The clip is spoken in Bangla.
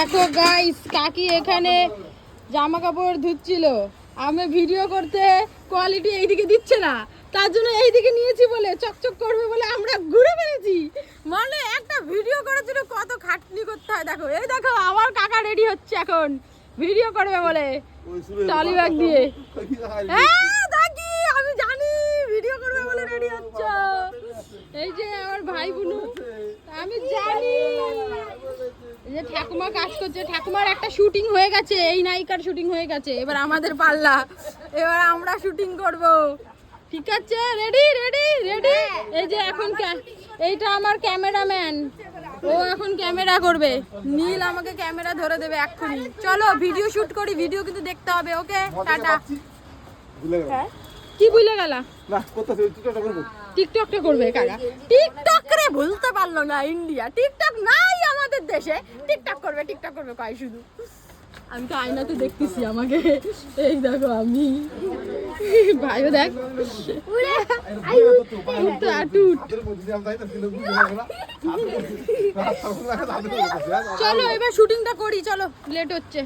দেখো গাইস, কাকি এখানে জামা কাপড় ধুচ্ছিল। আমি ভিডিও করতে কোয়ালিটি এইদিকে দিচ্ছে না, তার জন্য এইদিকে নিয়েছি বলে চকচক করবে বলে আমরা ঘুরে বেড়েছি। মানে একটা ভিডিও করার জন্য কত খাটনি করতে হয়। দেখো এই দেখো আমার কাকা রেডি হচ্ছে এখন ভিডিও করবে বলে টলি ব্যাগ দিয়ে। দেখি আমি জানি ভিডিও করবে বলে রেডি হচ্ছে। এই যে আমার ভাই বোনু, আমি জানি যে ঠাকুমা কাজ করছে। ঠাকুমার একটা শুটিং হয়ে গেছে, এই নায়িকার শুটিং হয়ে গেছে, এবার আমাদের পাল্লা, এবার আমরা শুটিং করব। ঠিক আছে, রেডি রেডি রেডি। এই যে এখন এইটা আমার ক্যামেরাম্যান, ও এখন ক্যামেরা করবে। নীল আমাকে ক্যামেরা ধরে দেবে এক্ষুনি। চলো ভিডিও শুট করি, ভিডিও কিন্তু দেখতে হবে। ওকে টাটা। হ্যাঁ কি ভুলে গেলা? না করতেছি, টিকটকটা করব। টিকটকটা করবে কাকা? টিকটক রে বলতে পারলো না, ইন্ডিয়া টিকটক নাই আমাদের দেশে। টিকটক করবে টিকটক করবে কয় শুধু। আমি তো আয়নাতে দেখতেছি আমাকে, এই দেখো আমি, ভাইও দেখ চলো এবার শুটিংটা করি, চলো লেট হচ্ছে।